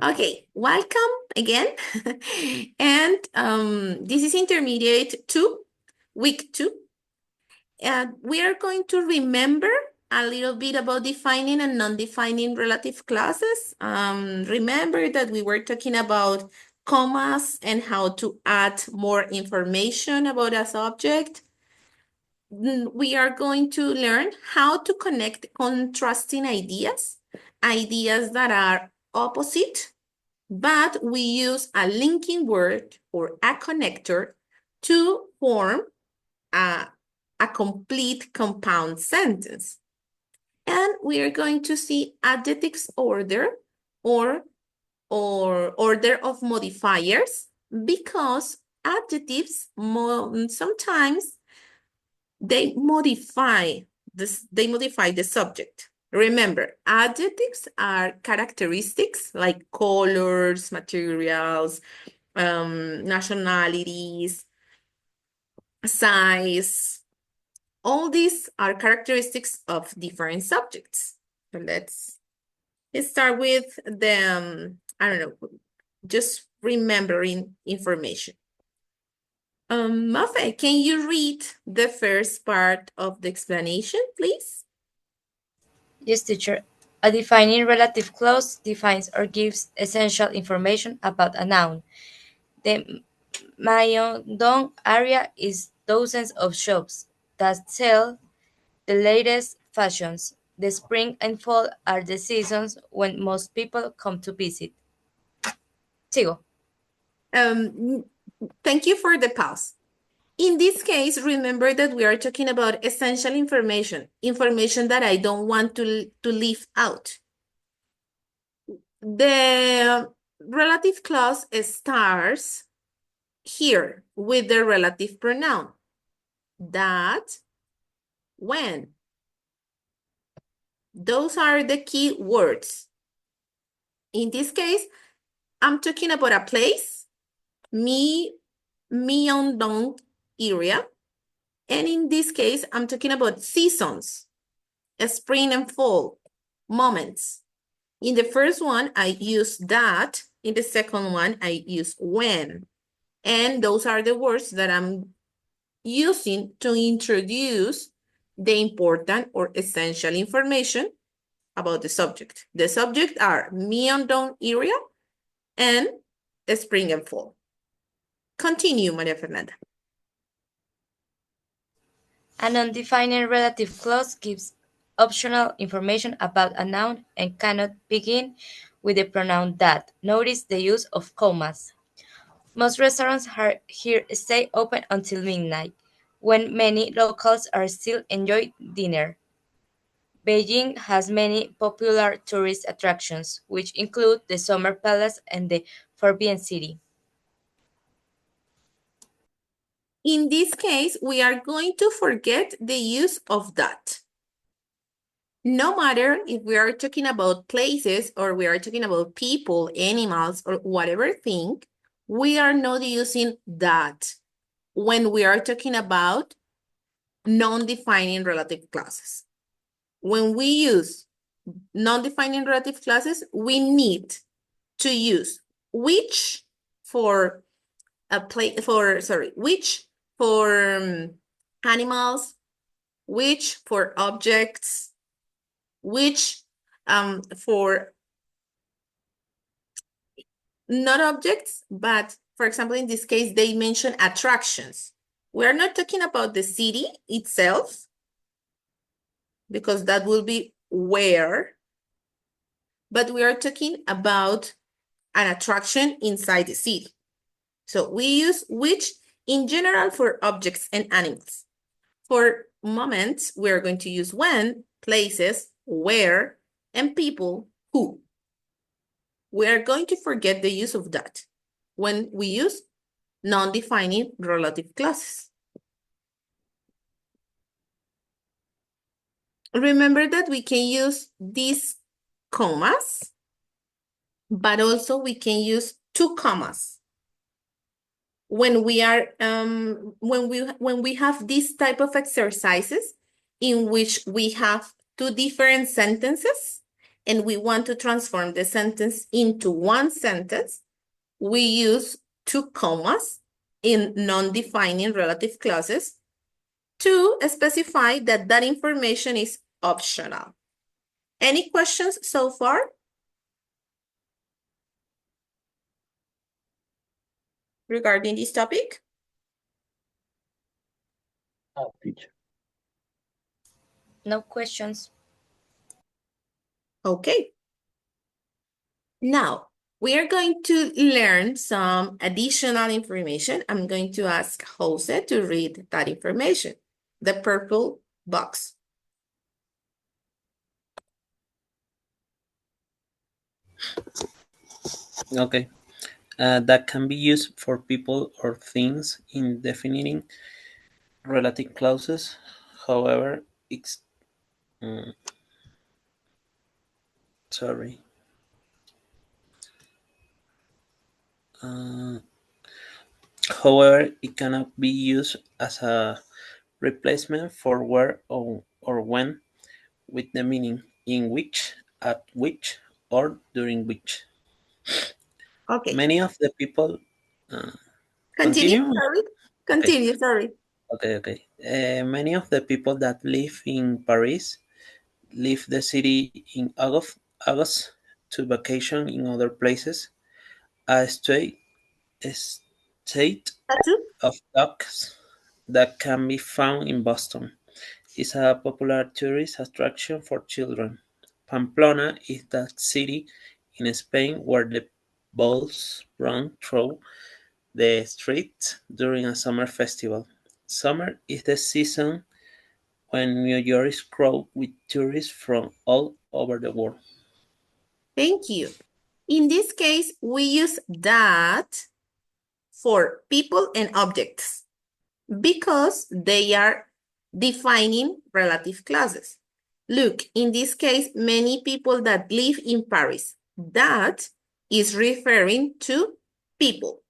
Okay, welcome again. And this is intermediate 2, week 2. And we are going to remember a little bit about defining and non-defining relative clauses. Remember that we were talking about commas and how to add more information about a subject. We are going to learn how to connect contrasting ideas that are opposite, but we use a linking word or a connector to form a complete compound sentence. And we are going to see adjectives order or order of modifiers, because adjectives sometimes they modify the subject. Remember, adjectives are characteristics like colors, materials, nationalities, size. All these are characteristics of different subjects. So let's start with the, I don't know, just remembering information. Mafe, can you read the first part of the explanation, please? Yes, teacher. A defining relative clause defines or gives essential information about a noun. The Myeongdong area is dozens of shops that sell the latest fashions. The spring and fall are the seasons when most people come to visit. Sigo. Thank you for the pause. In this case, remember that we are talking about essential information that I don't want to leave out. The relative clause starts here with the relative pronoun. That, when. Those are the key words. In this case, I'm talking about a place, Myeongdong area. And in this case, I'm talking about seasons, spring and fall, moments. In the first one, I use that. In the second one, I use when. And those are the words that I'm using to introduce the important or essential information about the subject. The subject are Myeongdong area and spring and fall. Continue, Maria Fernanda. An undefined relative clause gives optional information about a noun and cannot begin with the pronoun that. Notice the use of commas. Most restaurants here stay open until midnight, when many locals are still enjoying dinner. Beijing has many popular tourist attractions, which include the Summer Palace and the Forbidden City. In this case, we are going to forget the use of that. No matter if we are talking about places or we are talking about people, animals, or whatever thing, we are not using that when we are talking about non-defining relative clauses. When we use non-defining relative clauses, we need to use which for which for animals, which for objects, which for not objects, but for example, in this case, they mention attractions. We're not talking about the city itself, because that will be where, but we are talking about an attraction inside the city. So we use which in general for objects and animals. For moments, we are going to use when, places, where, and people, who. We are going to forget the use of that when we use non-defining relative clauses. Remember that we can use these commas, but also we can use two commas when we are when we have this type of exercises in which we have two different sentences and we want to transform the sentence into one sentence, we use two commas in non-defining relative clauses to specify that that information is optional. Any questions so far regarding this topic? No, teacher. No questions. Okay. Now, we are going to learn some additional information. I'm going to ask Jose to read that information. The purple box. Okay. That can be used for people or things in defining relative clauses. However, it's sorry. Uh, However, it cannot be used as a replacement for where or when with the meaning in which, at which, or during which. Okay. Many of the people uh, Continue, continue. sorry. Okay, Continue, sorry. okay. Many of the people that live in Paris leave the city in August to vacation in other places. A state Tattoo? of dogs that can be found in Boston is a popular tourist attraction for children. Pamplona is that city in Spain where the bulls run through the streets during a summer festival. Summer is the season when New York is crowded with tourists from all over the world. Thank you. In this case, we use that for people and objects because they are defining relative clauses. Look, in this case, many people that live in Paris. That is referring to people.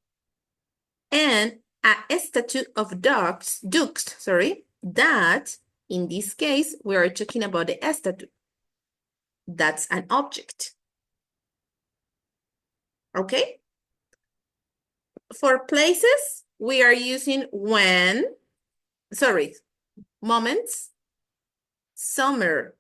And a statue of ducks, that in this case, we are talking about the statue. That's an object. Okay? For places, we are using moments, summer,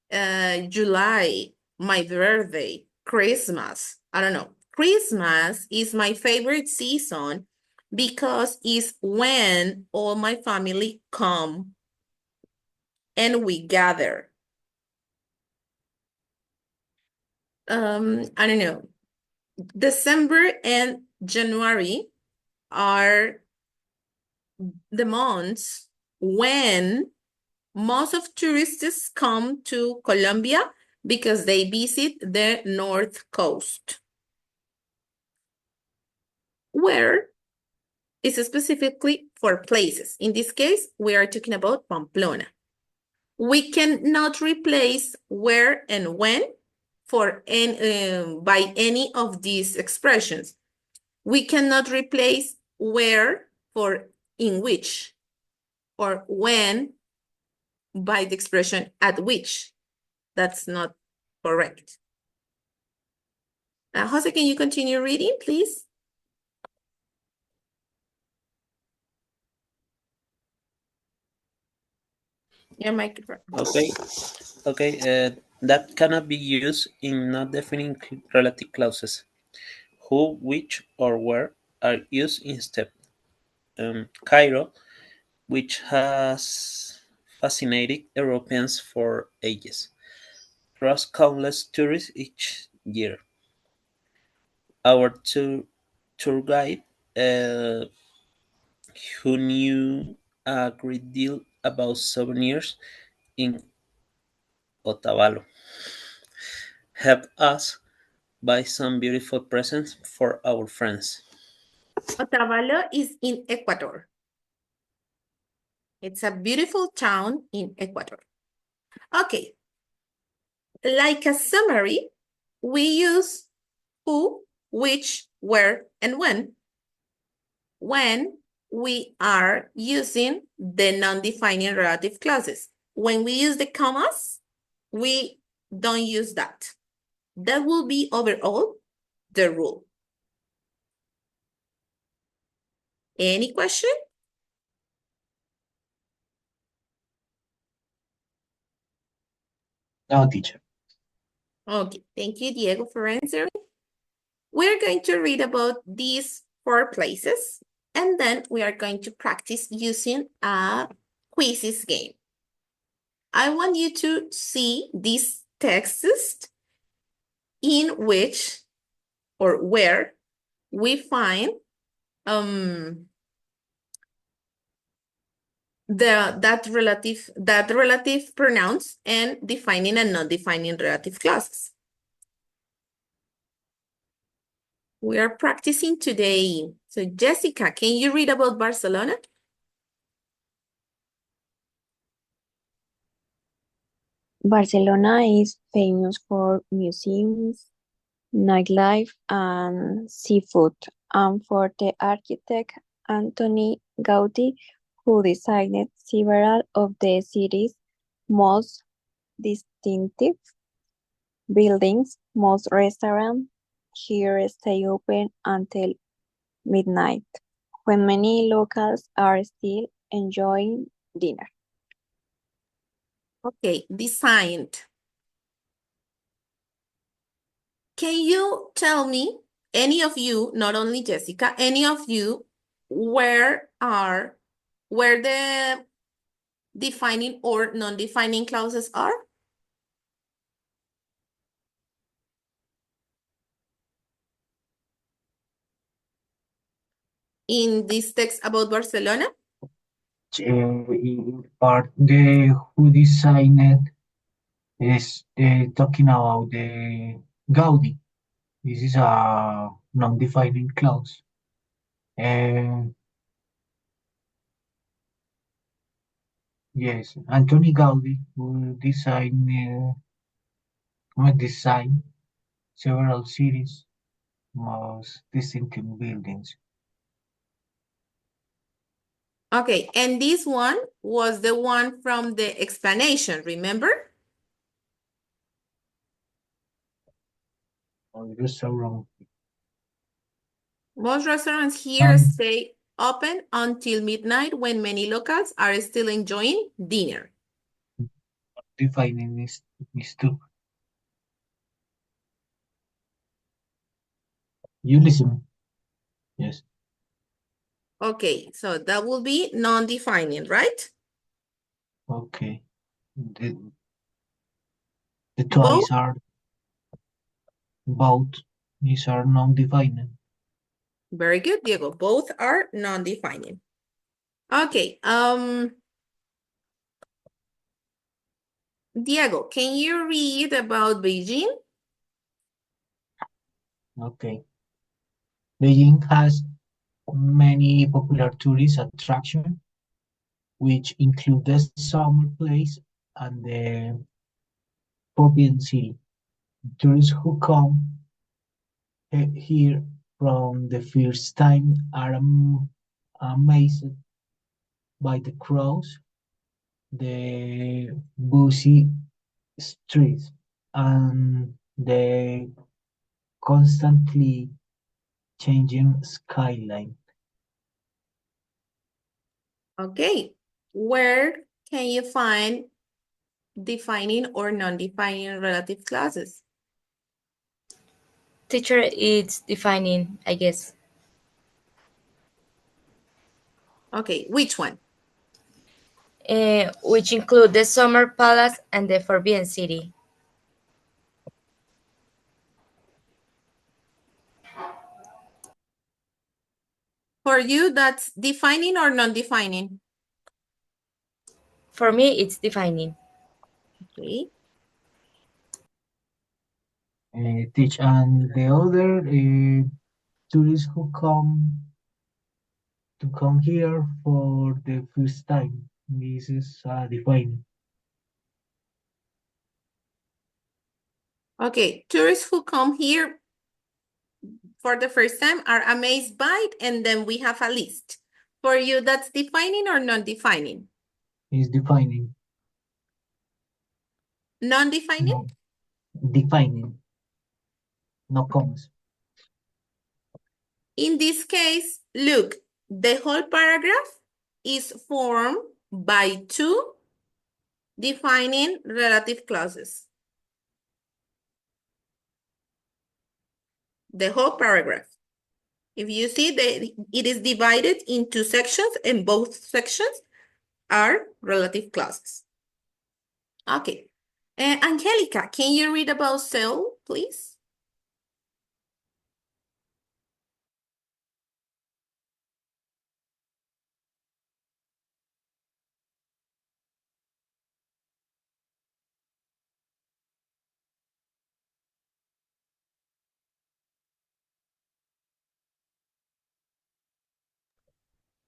July, my birthday, Christmas. I don't know. Christmas is my favorite season because it's when all my family come and we gather. I don't know. December and January are the months when most of tourists come to Colombia because they visit the North Coast, where is specifically for places. In this case, we are talking about Pamplona. We cannot replace where and when by any of these expressions. We cannot replace where for in which or when by the expression at which. That's not correct. Jose, can you continue reading, please? Your microphone. Okay. That cannot be used in not defining relative clauses. Who, which, or where are used instead. Cairo, which has fascinated Europeans for ages, draws countless tourists each year. Our tour guide, who knew a great deal about souvenirs in Otavalo, helped us buy some beautiful presents for our friends. Otavalo is in Ecuador. It's a beautiful town in Ecuador. Okay. Like a summary, we use who, which, where, and when we are using the non-defining relative clauses. When we use the commas, we don't use that. That will be overall the rule. Any question? No, teacher. Okay, thank you, Diego, for answering. We're going to read about these 4 places, and then we are going to practice using a quizzes game. I want you to see these texts in which or where we find that relative pronouns and defining and non-defining relative clauses. We are practicing today. So Jessica, can you read about Barcelona? Barcelona is famous for museums, nightlife, and seafood, and for the architect Antoni Gaudí, who designed several of the city's most distinctive buildings. Most restaurants here stay open until midnight, when many locals are still enjoying dinner. Okay, designed. Can you tell me, any of you, not only Jessica, any of you, where the defining or non-defining clauses are? In this text about Barcelona? In part, the who designed is talking about the Gaudi. This is a non-defining clause. Yes, Antoni Gaudi, who designed several cities, most distinctive buildings. Okay, and this one was the one from the explanation, remember? Restaurant. Most restaurants here stay open until midnight when many locals are still enjoying dinner. Defining is too. You listen. Yes. Okay, so that will be non-defining, right? Okay. The Both? twice are both. These are non-defining. Very good, Diego. Both are non-defining. Okay, Diego, can you read about Beijing? Okay. Beijing has many popular tourist attractions, which include the summer place and the Forbidden City. Tourists who come here from the first time are amazed by the crowds, the busy streets, and the constantly changing skyline. Okay, where can you find defining or non-defining relative clauses? Teacher, it's defining, I guess. Okay, which one? Which include the Summer Palace and the Forbidden City. For you, that's defining or non-defining? For me, it's defining. Okay. Teach and the other tourists who come here for the first time. This is defining. Okay, tourists who come here for the first time are amazed by it, and then we have a list. For you, that's defining or non-defining? Is defining. Non-defining? No, defining. no commas. In this case, look, the whole paragraph is formed by two defining relative clauses. The whole paragraph. If you see that it is divided into sections and both sections are relative clauses. Okay. Angelica, can you read about cell, please?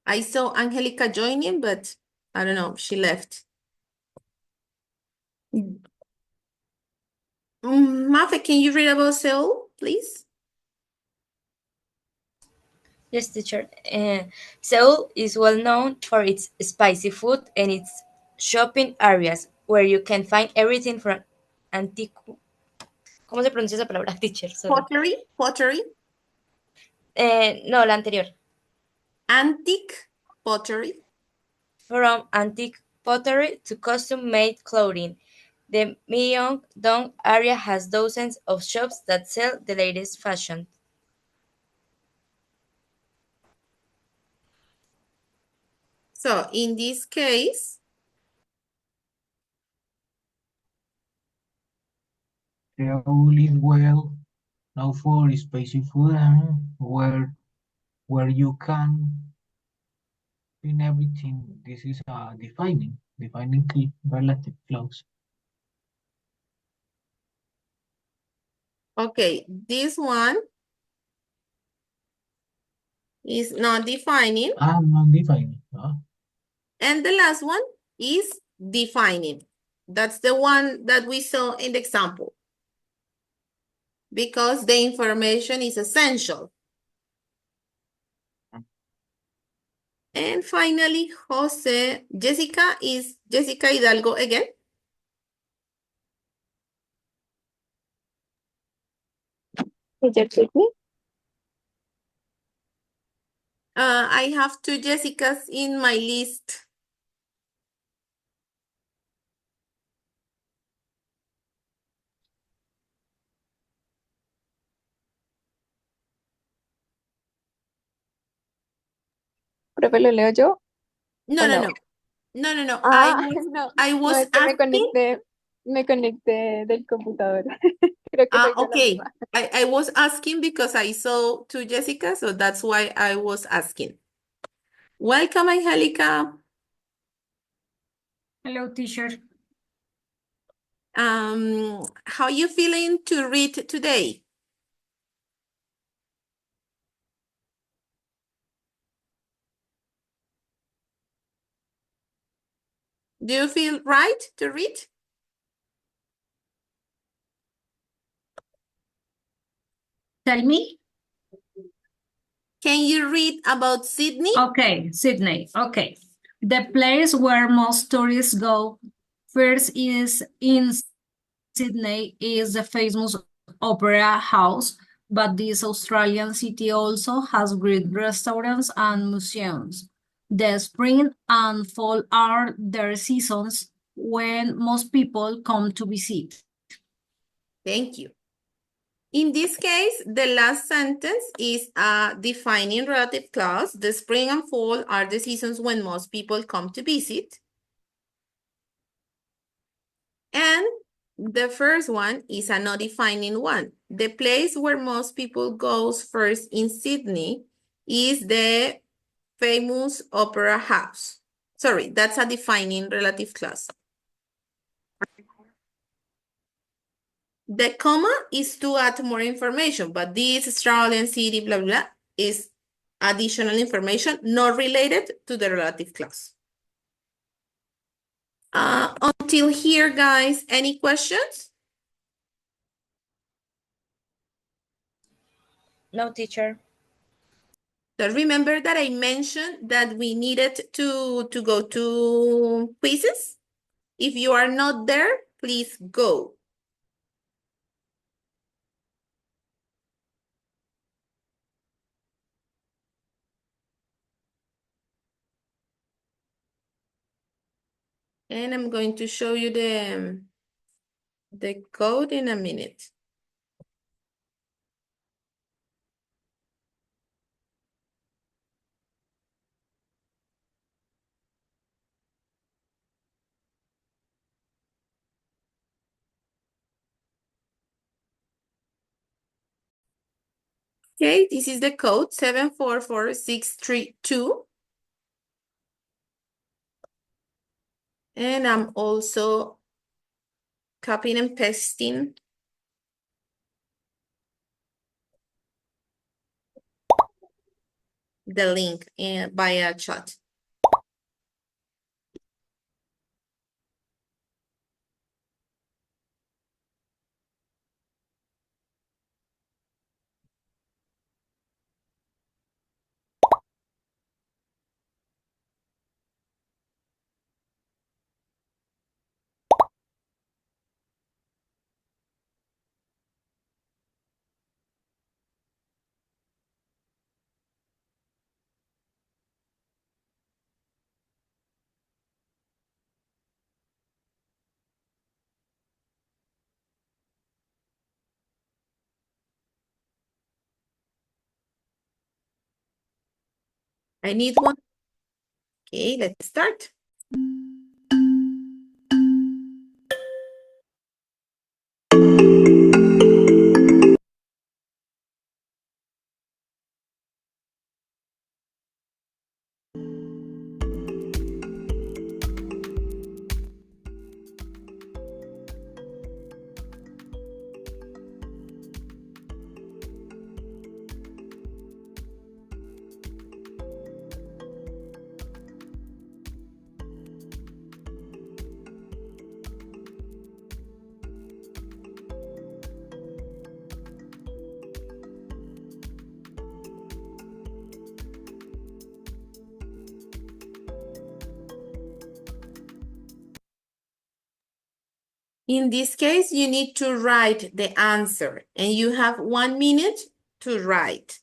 I saw Angelica joining, but I don't know, she left. Mafe, can you read about Seoul, please? Yes, teacher. Seoul is well known for its spicy food and its shopping areas, where you can find everything from antique. ¿Cómo se pronuncia esa palabra, teacher? Sorry. Pottery. No, la anterior. Antique pottery. From antique pottery to custom-made clothing, the Myeongdong area has dozens of shops that sell the latest fashion. So in this case, Seoul is well known for spicy food and where you can find everything. This is a defining key relative clause. okay, this one is not defining. Not defining. And the last one is defining. That's the one that we saw in the example. Because the information is essential. And finally, Jessica is Jessica Hidalgo again. Teacher, take me. I have two Jessicas in my list. Profe, ¿lo leo yo? No, ¿O no, no? no. No, no, no. Ah, I no, was es que asking. me conecté del computador. Creo que soy yo la Okay. misma. I was asking because I saw two Jessica, so that's why I was asking. Welcome, Angelica. Hello, teacher. How you feeling to read today? Do you feel right to read? Tell me. Can you read about Sydney? Okay, Sydney. Okay. The place where most tourists go first is in Sydney is the famous Opera House, but this Australian city also has great restaurants and museums. The spring and fall are their seasons when most people come to visit. Thank you. In this case, the last sentence is a defining relative clause. The spring and fall are the seasons when most people come to visit. And the first one is a not defining one. The place where most people goes first in Sydney is the famous Opera House. Sorry, that's a defining relative clause. The comma is to add more information, but this Australian city, blah, blah, blah, is additional information not related to the relative clause. Until here, guys, any questions? No, teacher. So remember that I mentioned that we needed to go to quizzes. If you are not there, please go. And I'm going to show you the code in a minute. Okay, this is the code 744632. And I'm also copying and pasting the link via chat. I need one. Okay, let's start. In this case, you need to write the answer, and you have 1 minute to write.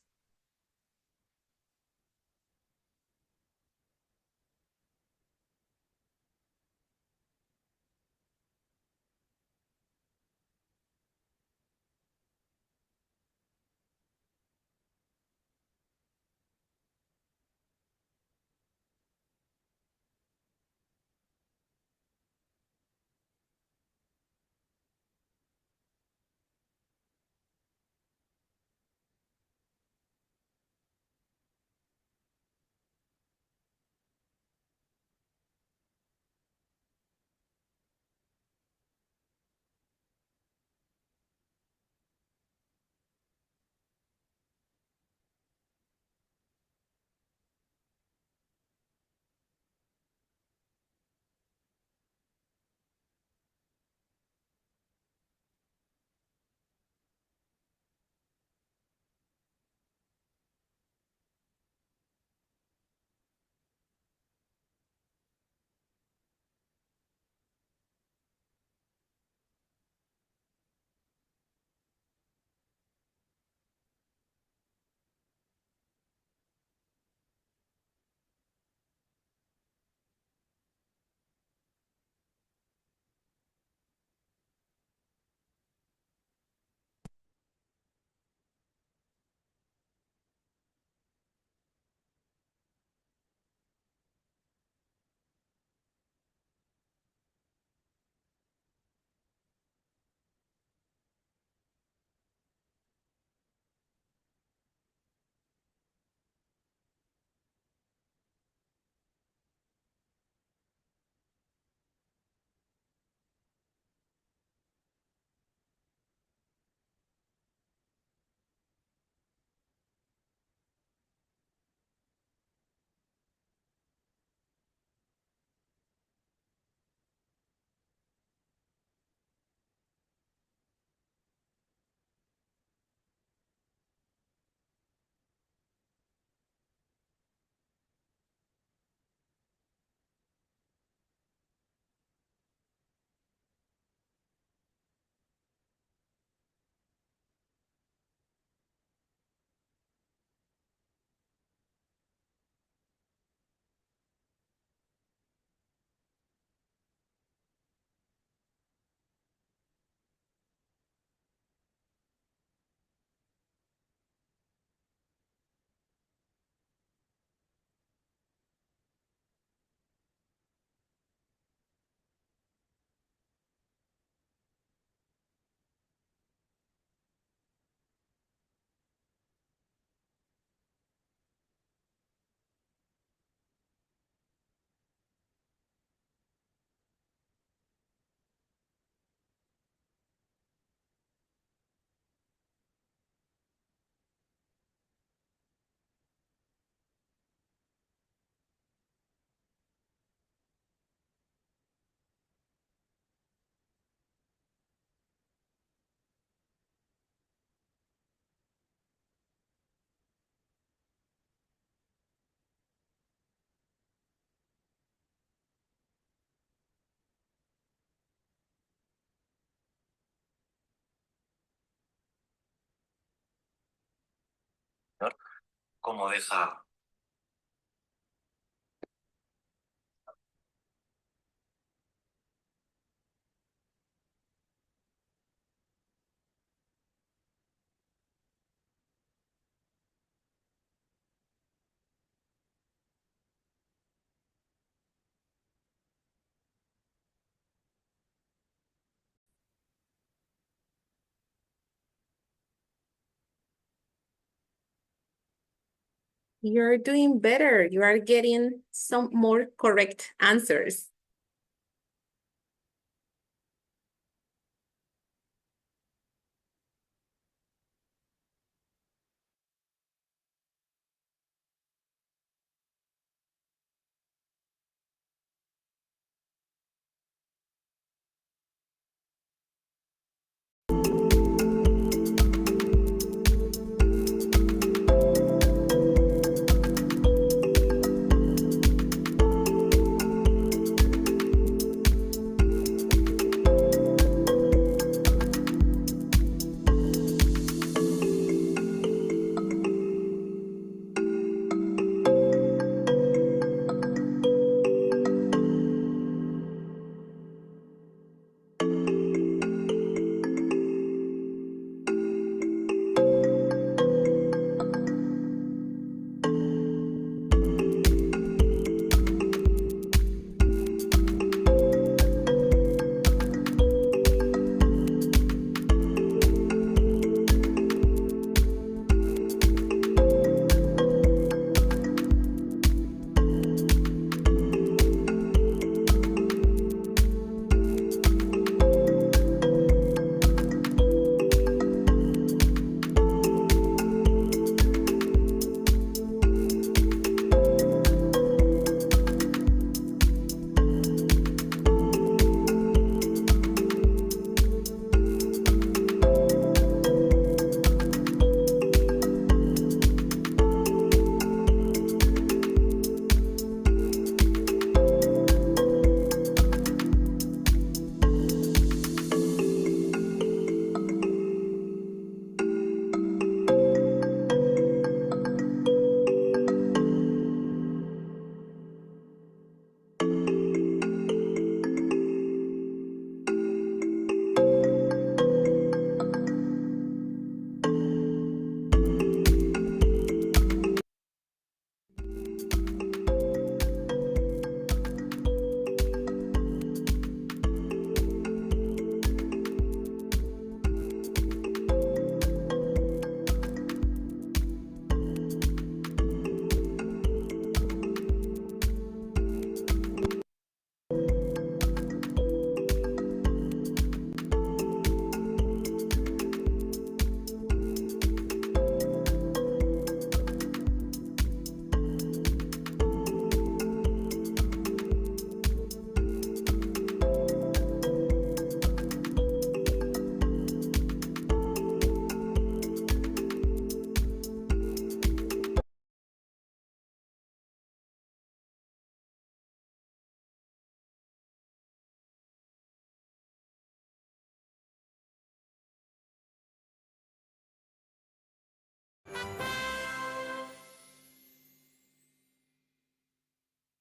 como dejar. You're doing better. You are getting some more correct answers.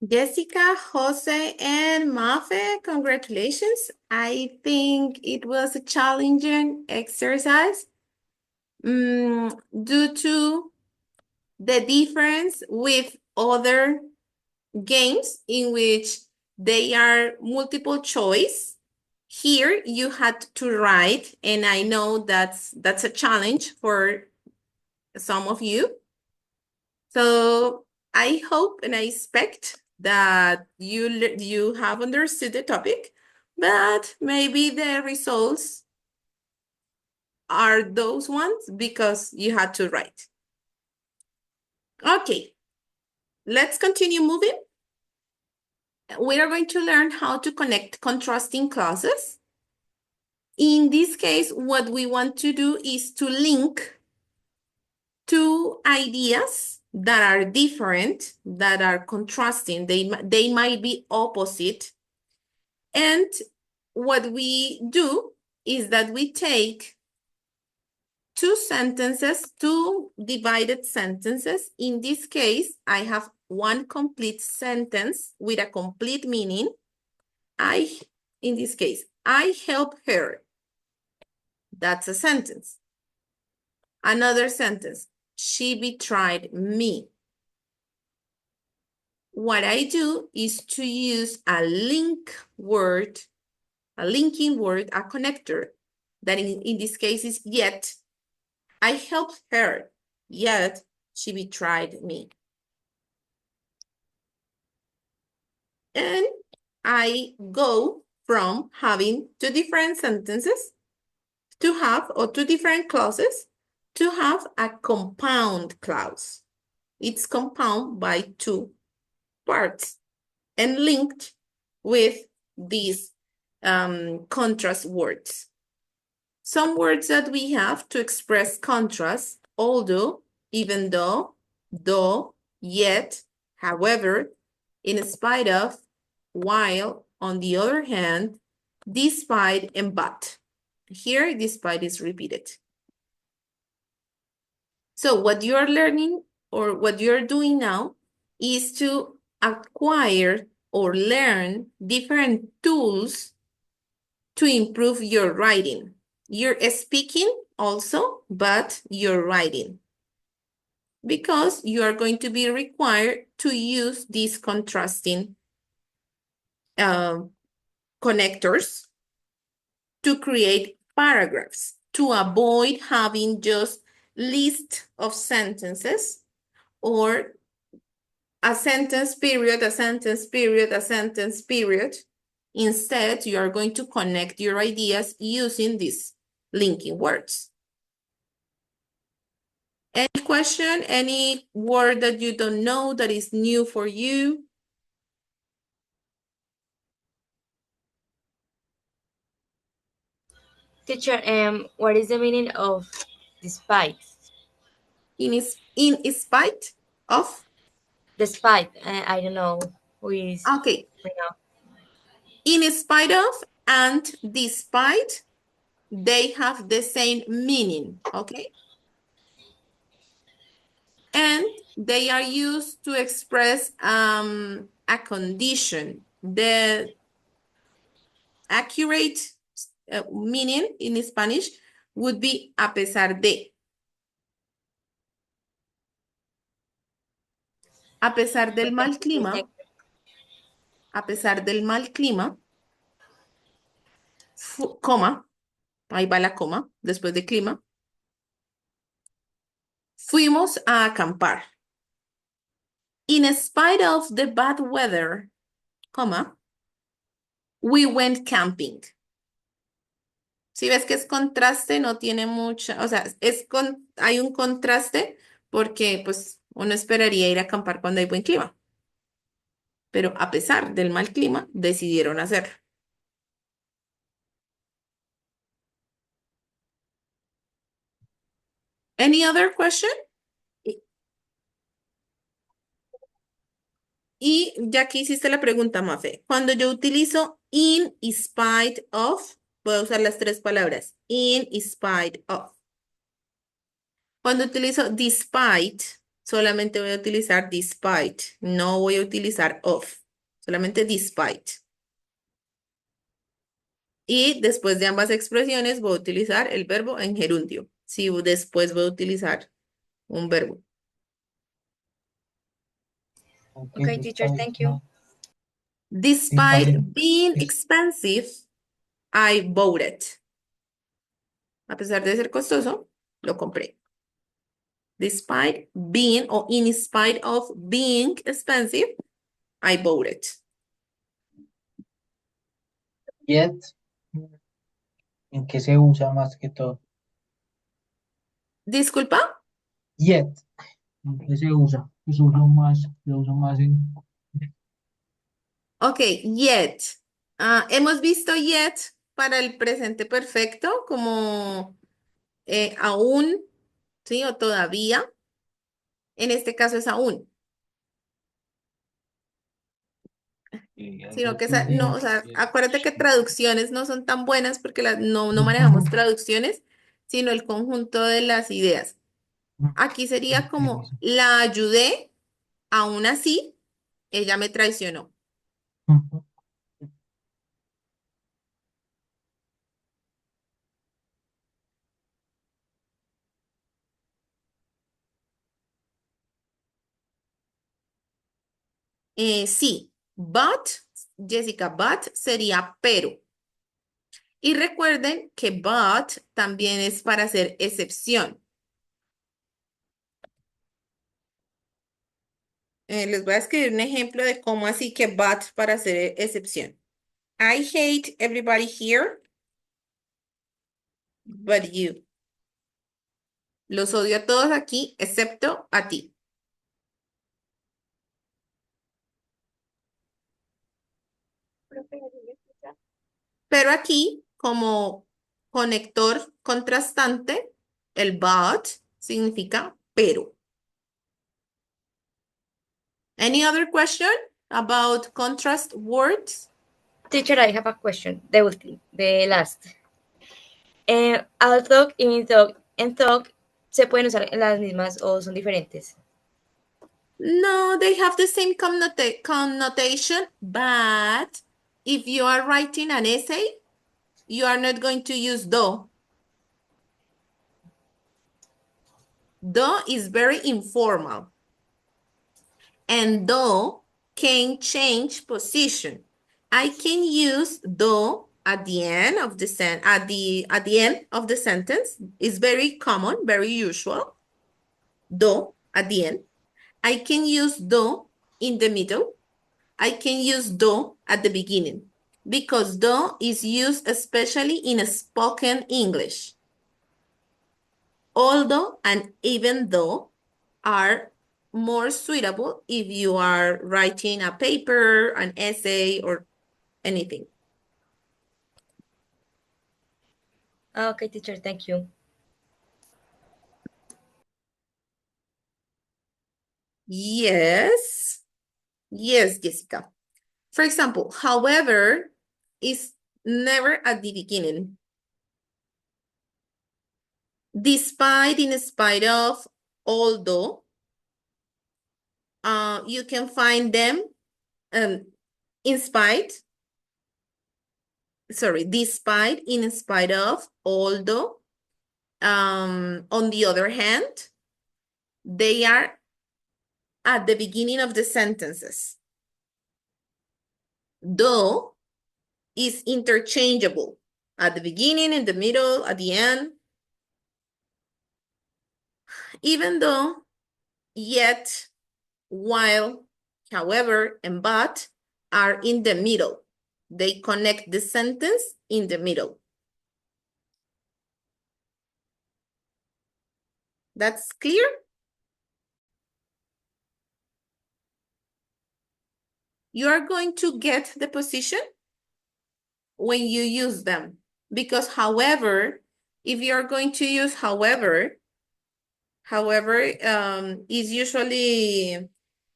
Jessica, Jose, and Mafe, congratulations. I think it was a challenging exercise due to the difference with other games in which they are multiple choice. Here you had to write, and I know that's a challenge for some of you. So I hope and I expect that you have understood the topic, but maybe the results are those ones because you had to write. Okay, let's continue moving. We are going to learn how to connect contrasting clauses. In this case, what we want to do is to link two ideas that are different, that are contrasting. They might be opposite. And what we do is that we take two sentences, two divided sentences. In this case, I have one complete sentence with a complete meaning. In this case, I help her. That's a sentence. Another sentence, she betrayed me. What I do is to use a link word, a linking word, a connector, that in this case is yet. I helped her, yet she betrayed me. And I go from having two different sentences to have, or two different clauses, to have a compound clause. It's compound by two parts and linked with these contrast words. Some words that we have to express contrast, although, even though, yet, however, in spite of, while, on the other hand, despite, and but. Here, despite is repeated. So what you're learning or what you're doing now is to acquire or learn different tools to improve your writing. You're speaking also, but you're writing. Because you are going to be required to use these contrasting connectors to create paragraphs, to avoid having just list of sentences or a sentence period, a sentence period, a sentence period. Instead, you are going to connect your ideas using these linking words. Any question, any word that you don't know that is new for you? Teacher, what is the meaning of despite? In spite of? Despite, I don't know who is. Okay. Right now. In spite of and despite, they have the same meaning, okay? And they are used to express a condition. The accurate meaning in Spanish would be a pesar de. A pesar del mal clima, a pesar del mal clima, coma, ahí va la coma, después de clima, fuimos a acampar. In spite of the bad weather, coma, we went camping. Si ves que es contraste, no tiene mucha, o sea, hay un contraste porque pues uno esperaría ir a acampar cuando hay buen clima. Pero a pesar del mal clima, decidieron hacerlo. Any other question? Y ya que hiciste la pregunta, Mafe, cuando yo utilizo in spite of, puedo usar las tres palabras. In spite of. Cuando utilizo despite, solamente voy a utilizar despite. No voy a utilizar of. Solamente despite. Y después de ambas expresiones voy a utilizar el verbo en gerundio. Si después voy a utilizar un verbo. Okay, teacher, thank you. Despite being expensive, I bought it. A pesar de ser costoso, lo compré. Despite being or in spite of being expensive, I bought it. Yet, ¿en qué se usa más que todo? Disculpa. Yet, ¿en qué se usa? Lo uso más en... Ok, yet. Hemos visto yet para el presente perfecto como aún, ¿sí? O todavía. En este caso es aún. Sino que no, o sea, acuérdate que traducciones no son tan buenas porque no manejamos traducciones, sino el conjunto de las ideas. Aquí sería como, la ayudé, aún así, ella me traicionó. Sí, but, Jessica, but sería pero. Y recuerden que but también es para hacer excepción. Les voy a escribir un ejemplo de cómo así que but para hacer excepción. I hate everybody here, but you. Los odio a todos aquí, excepto a ti. Pero aquí, como conector contrastante, el but significa pero. Any other question about contrast words? Teacher, I have a question. The last. Although, even though, and though, ¿se pueden usar en las mismas o son diferentes? No, they have the same connotation, but if you are writing an essay, you are not going to use though. Though is very informal. And though can change position. I can use though at the end of the end of the sentence. Is very common, very usual. Though at the end. I can use though in the middle. I can use though at the beginning because though is used especially in spoken English. Although and even though are more suitable if you are writing a paper, an essay, or anything. Okay, teacher, thank you. Yes. Yes, Jessica. For example, however is never at the beginning. Despite, in spite of, although, you can find them in spite, sorry, despite, in spite of, although, on the other hand, they are at the beginning of the sentences. Though is interchangeable at the beginning, in the middle, at the end. Even though, yet, while, however, and but are in the middle. They connect the sentence in the middle. That's clear? You are going to get the position when you use them. Because however, if you are going to use however is usually,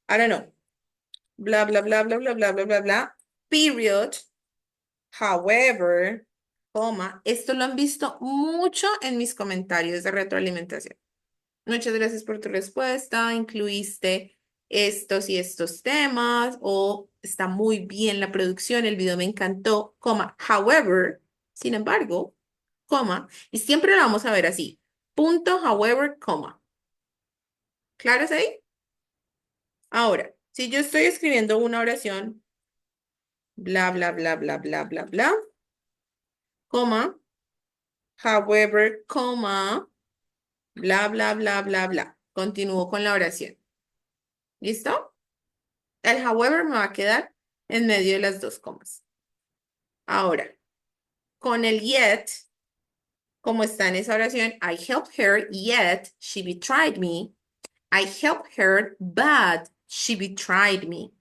I don't know, blah, blah, blah, blah, blah, blah, blah, blah, blah, period, however, coma. Esto lo han visto mucho en mis comentarios de retroalimentación. Muchas gracias por tu respuesta. Incluiste estos y estos temas. O está muy bien la producción. El video me encantó. Coma. However, sin embargo, coma. Y siempre lo vamos a ver así. Punto, however, coma. ¿Claro es ahí? Ahora, si yo estoy escribiendo una oración, bla, bla, bla, bla, bla, bla, bla, coma, however, coma, bla, bla, bla, bla, bla. Continúo con la oración. ¿Listo? El however me va a quedar en medio de las dos comas. Ahora, con el yet, como está en esa oración, I helped her, yet she betrayed me. I helped her, but she betrayed me.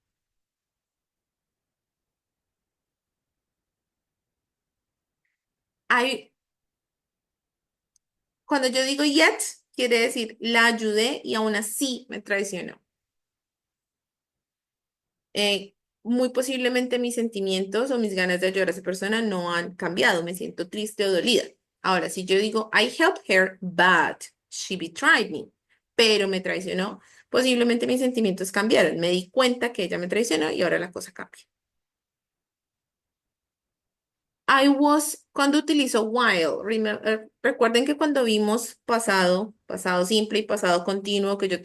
Cuando yo digo yet, quiere decir la ayudé y aún así me traicionó. Muy posiblemente mis sentimientos o mis ganas de ayudar a esa persona no han cambiado. Me siento triste o dolida. Ahora, si yo digo, I helped her, but she betrayed me, pero me traicionó, posiblemente mis sentimientos cambiaron. Me di cuenta que ella me traicionó y ahora la cosa cambia. I was, cuando utilizo while, recuerden que cuando vimos pasado, pasado simple y pasado continuo, que yo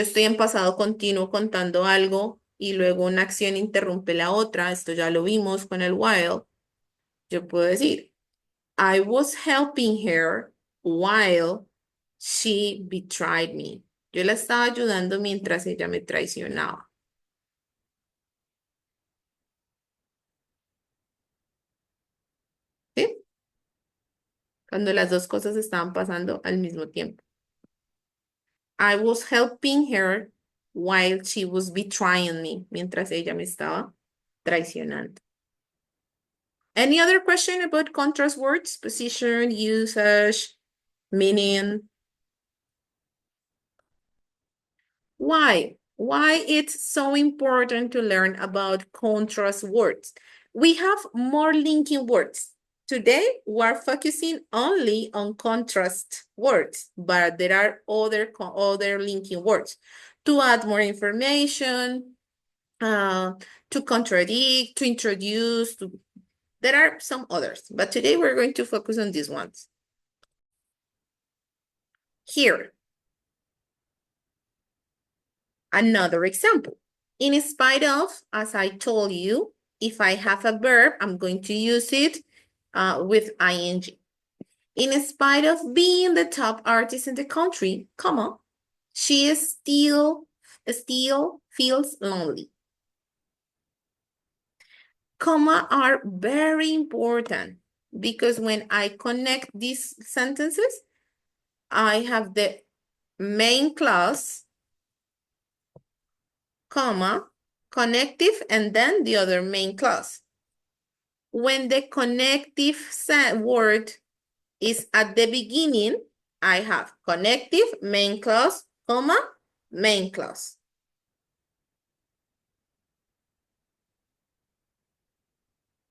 estoy en pasado continuo contando algo y luego una acción interrumpe la otra, esto ya lo vimos con el while, yo puedo decir, I was helping her while she betrayed me. Yo la estaba ayudando mientras ella me traicionaba. ¿Sí? Cuando las dos cosas estaban pasando al mismo tiempo. I was helping her while she was betraying me. Mientras ella me estaba traicionando. Any other question about contrast words? Position, usage, meaning? Why? Why it's so important to learn about contrast words? We have more linking words. Today, we're focusing only on contrast words, but there are other linking words to add more information, to contradict, to introduce. There are some others, but today we're going to focus on these ones. Here, another example. In spite of, as I told you, if I have a verb, I'm going to use it with ing. In spite of being the top artist in the country, comma, she is still feels lonely. Comma are very important because when I connect these sentences, I have the main clause, comma, connective, and then the other main clause. When the connective word is at the beginning, I have connective, main clause, comma, main clause.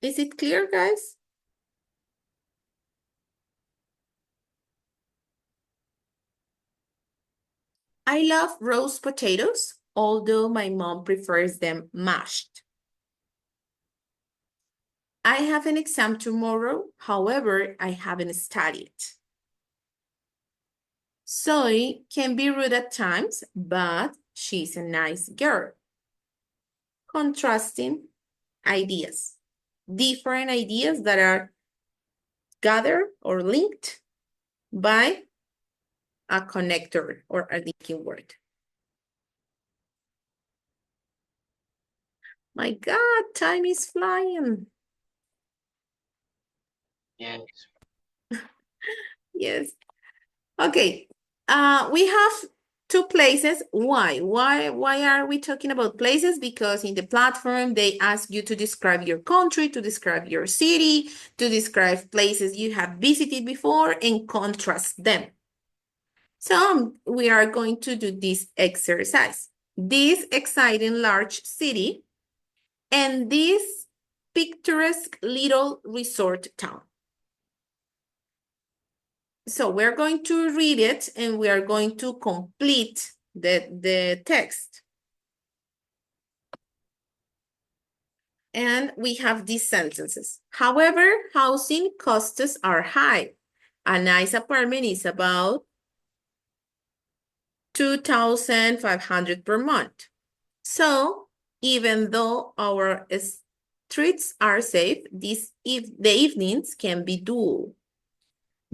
Is it clear, guys? I love roast potatoes, although my mom prefers them mashed. I have an exam tomorrow, however, I haven't studied. Zoe can be rude at times, but she's a nice girl. Contrasting ideas. Different ideas that are gathered or linked by a connector or a linking word. My God, time is flying. Yes. Yes. Okay. We have two places. Why? Why are we talking about places? Because in the platform, they ask you to describe your country, to describe your city, to describe places you have visited before and contrast them. So we are going to do this exercise. This exciting large city and this picturesque little resort town. So we're going to read it and we are going to complete the text. And we have these sentences. However, housing costs are high. A nice apartment is about $2,500 per month. So even though our streets are safe, the evenings can be dull.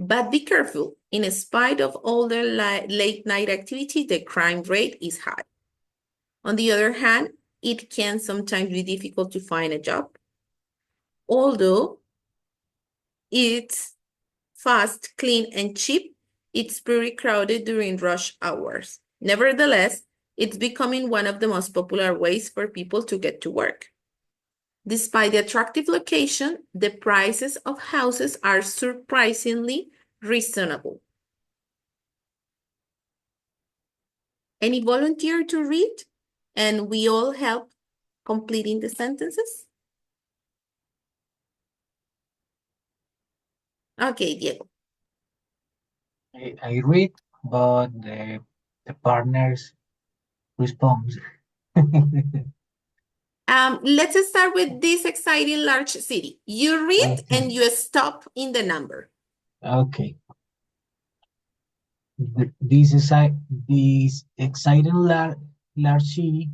But be careful. In spite of all the late night activity, the crime rate is high. On the other hand, it can sometimes be difficult to find a job. Although it's fast, clean, and cheap, it's pretty crowded during rush hours. Nevertheless, it's becoming one of the most popular ways for people to get to work. Despite the attractive location, the prices of houses are surprisingly reasonable. Any volunteer to read? And we all help completing the sentences? Okay, Diego. I read, but the partners respond. Let's start with this exciting large city. You read Okay. and you stop in the number. Okay. This exciting large city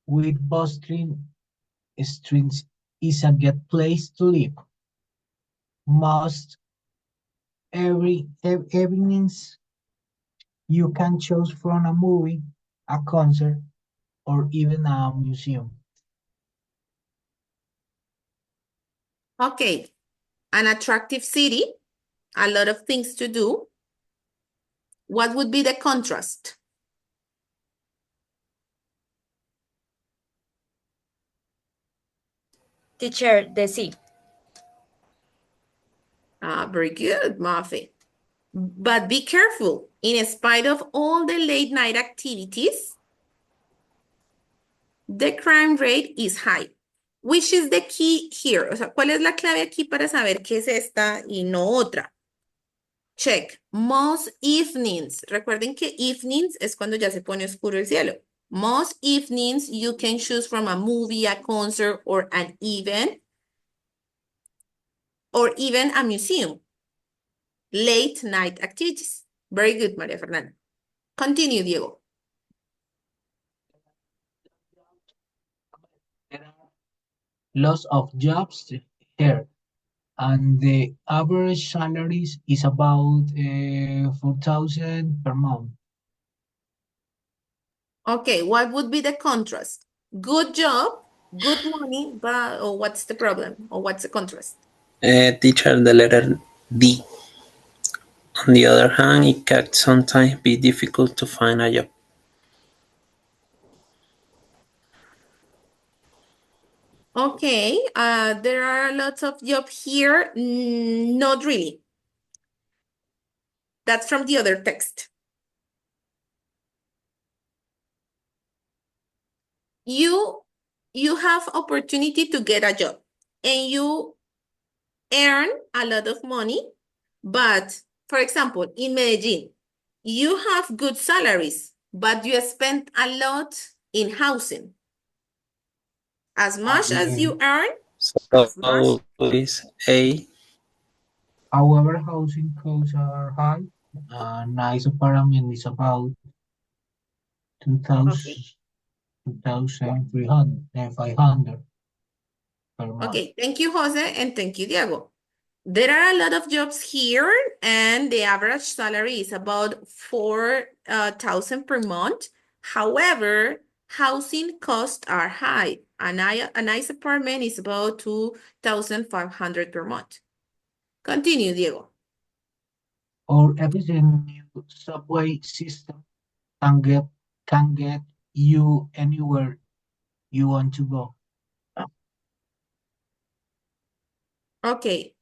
with bustling streets is a good place to live. Most evenings you can choose from a movie, a concert, or even a museum. Okay, an attractive city, a lot of things to do. What would be the contrast? Teacher, the sea. Very good, Mafe. But be careful. In spite of all the late night activities, the crime rate is high. Which is the key here? O sea, ¿cuál es la clave aquí para saber qué es esta y no otra? Check. Most evenings. Recuerden que evenings es cuando ya se pone oscuro el cielo. Most evenings you can choose from a movie, a concert, or an event, or even a museum. Late night activities. Very good, María Fernanda. Continue, Diego. There are lots of jobs here, and the average salary is about 4,000 per month. Okay, what would be the contrast? Good job, good money, but or what's the problem? Or what's the contrast? Teacher, the letter D. On the other hand, it can sometimes be difficult to find a job. Okay, there are lots of jobs here. Not really. That's from the other text. You have opportunity to get a job and you earn a lot of money, but for example, in Medellin, you have good salaries, but you spend a lot in housing. As much as you earn, as much. So is A. However, housing costs are high. A nice apartment is about Okay. 2,000, 2,300, 500 per month. Okay, thank you, Jose, and thank you, Diego. There are a lot of jobs here, and the average salary is about 4,000 per month. However, housing costs are high. A nice apartment is about 2,500 per month. Continue, Diego. Or efficient new subway system can get you anywhere you want to go. Okay,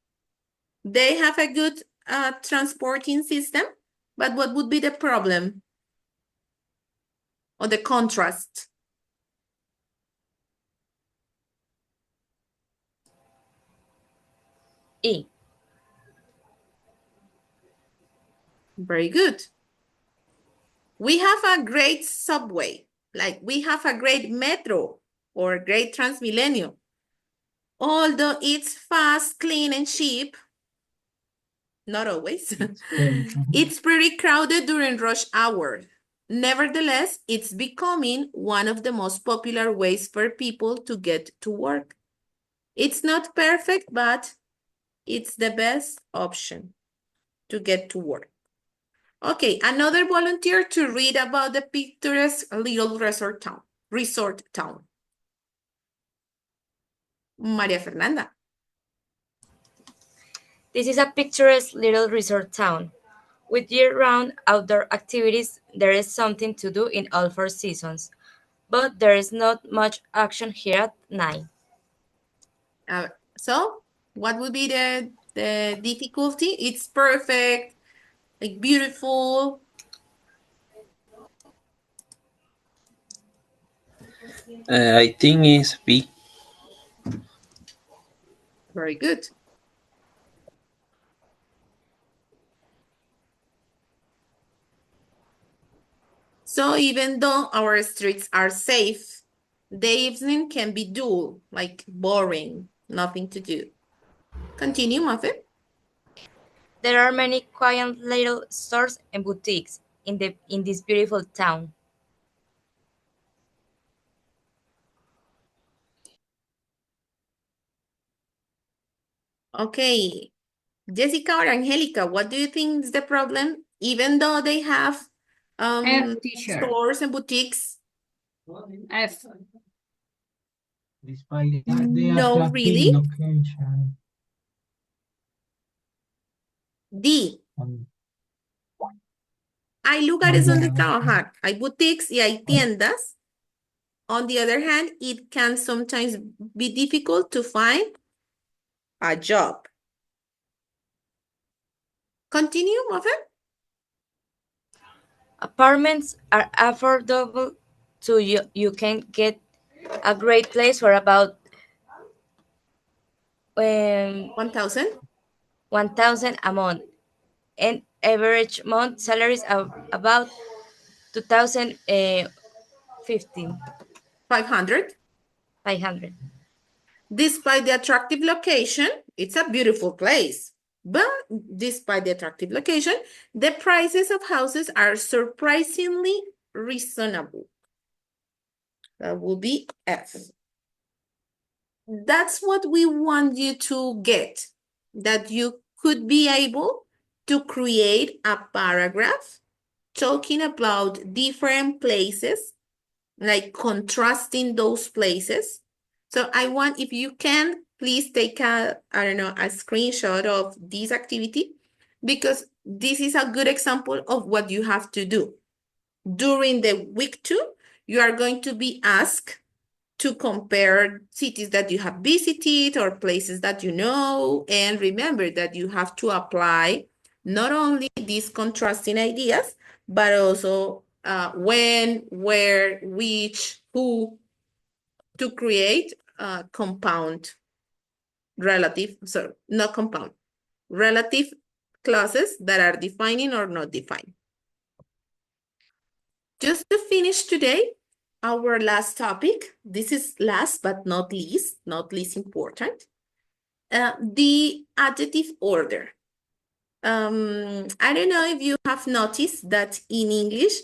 they have a good transporting system, but what would be the problem or the contrast? E. Very good. We have a great subway, like we have a great metro or a great Transmilenio. Although it's fast, clean, and cheap, not always, it's pretty crowded during rush hour. Nevertheless, it's becoming one of the most popular ways for people to get to work. It's not perfect, but it's the best option to get to work. Okay, another volunteer to read about the picturesque little resort town. María Fernanda. This is a picturesque little resort town. With year-round outdoor activities, there is something to do in all four seasons, but there is not much action here at night. So, what would be the difficulty? It's perfect, like beautiful. I think it's B. Very good. So even though our streets are safe, the evening can be dull, like boring, nothing to do. Continue, Muffin. There are many quiet little stores and boutiques in this beautiful town. Okay, Jessica or Angelica, what do you think is the problem? Even though they have F, teacher. stores and boutiques? F. Despite the No, attractive really? location. D. On, Hay lugares donde trabajar. Hay boutiques y hay tiendas. On the other hand, it can sometimes be difficult to find a job. Continue, Muffin. Apartments are affordable, so you can get a great place for about 1,000. 1,000 a month, and average month salaries are about 2,015. 500. 500. Despite the attractive location, it's a beautiful place. But despite the attractive location, the prices of houses are surprisingly reasonable. That will be F. That's what we want you to get, that you could be able to create a paragraph talking about different places, like contrasting those places. So I want, if you can, please take a screenshot of this activity, because this is a good example of what you have to do. During the week 2, you are going to be asked to compare cities that you have visited or places that you know. And remember that you have to apply not only these contrasting ideas, but also when, where, which, who, to create compound relative, sorry, not compound, relative clauses that are defining or not defined. Just to finish today, our last topic, this is last but not least important, the adjective order. I don't know if you have noticed that in English,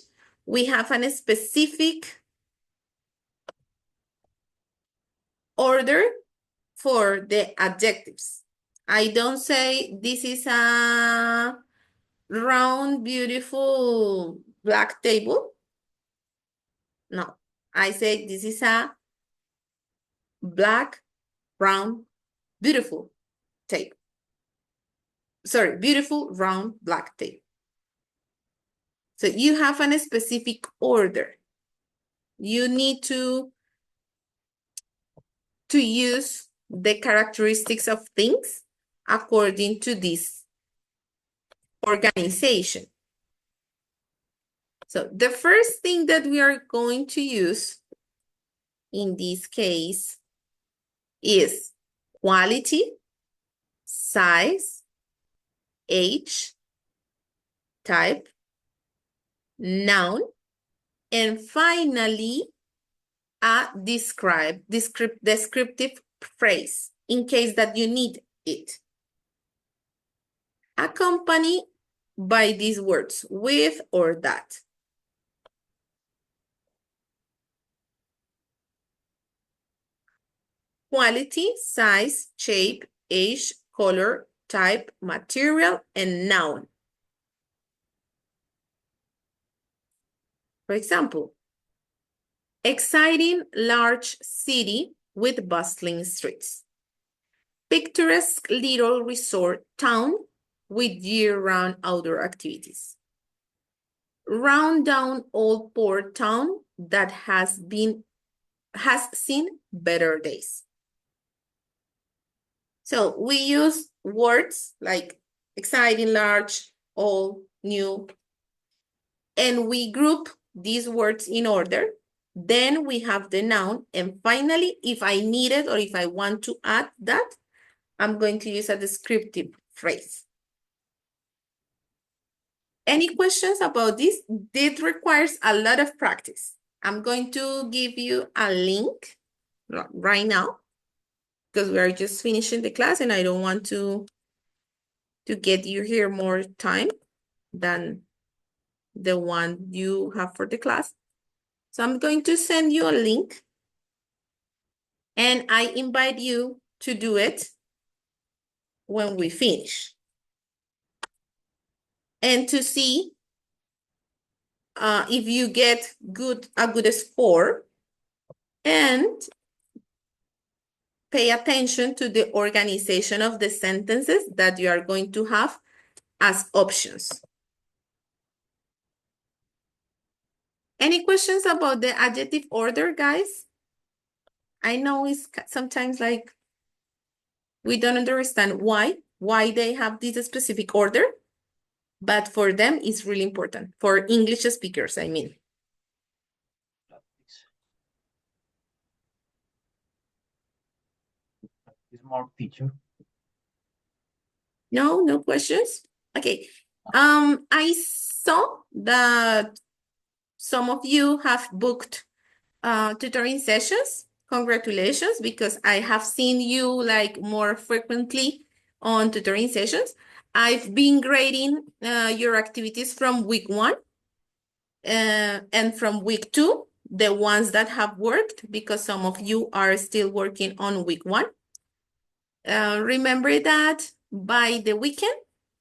we have a specific order for the adjectives. I don't say this is a round, beautiful black table. No, I say this is a black, round, beautiful table. Sorry, beautiful, round, black table. So you have a specific order. You need to use the characteristics of things according to this organization. So the first thing that we are going to use in this case is quality, size, age, type, noun, and finally, a descriptive phrase in case that you need it. Accompany by these words, with or that. Quality, size, shape, age, color, type, material, and noun. For example, exciting large city with bustling streets. Picturesque little resort town with year-round outdoor activities. Round-down old port town that has seen better days. So we use words like exciting, large, old, new, and we group these words in order. Then we have the noun, and finally, if I need it or if I want to add that, I'm going to use a descriptive phrase. Any questions about this? This requires a lot of practice. I'm going to give you a link right now because we are just finishing the class and I don't want to get you here more time than the one you have for the class. So I'm going to send you a link and I invite you to do it when we finish. And to see if you get a good score and pay attention to the organization of the sentences that you are going to have as options. Any questions about the adjective order, guys? I know it's sometimes like we don't understand why they have this specific order, but for them it's really important. For English speakers, I mean. Is more teacher. No questions? Okay. I saw that some of you have booked tutoring sessions. Congratulations, because I have seen you like more frequently on tutoring sessions. I've been grading your activities from week 1 and from week 2, the ones that have worked, because some of you are still working on week 1. Remember that by the weekend,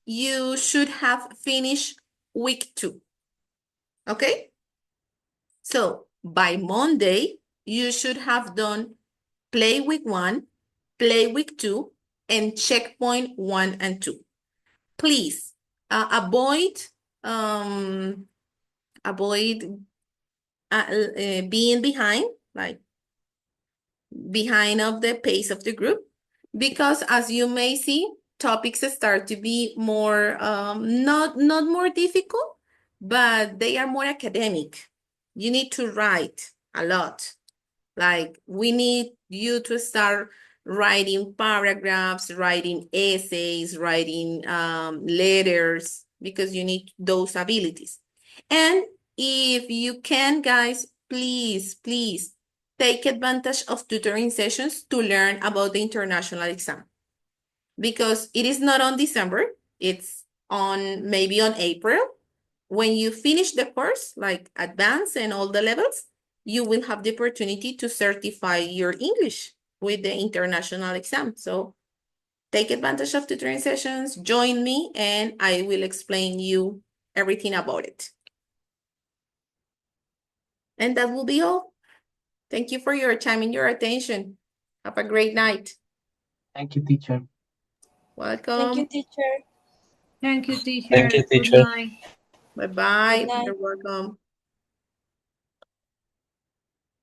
you should have finished week 2. Okay? So by Monday, you should have done play week 1, play week 2, and checkpoint 1 and 2. Please avoid being behind, like behind of the pace of the group, because as you may see, topics start to be more not more difficult, but they are more academic. You need to write a lot. Like we need you to start writing paragraphs, writing essays, writing letters, because you need those abilities. And if you can, guys, please take advantage of tutoring sessions to learn about the international exam, because it is not on December, it's on maybe on April. When you finish the course, like advanced and all the levels, you will have the opportunity to certify your English with the international exam. So take advantage of tutoring sessions, join me, and I will explain you everything about it. And that will be all. Thank you for your time and your attention. Have a great night. Thank you, teacher. Welcome. Thank you, teacher. Thank you, teacher. Thank you, Good teacher. night. Bye-bye. Good night. You're welcome.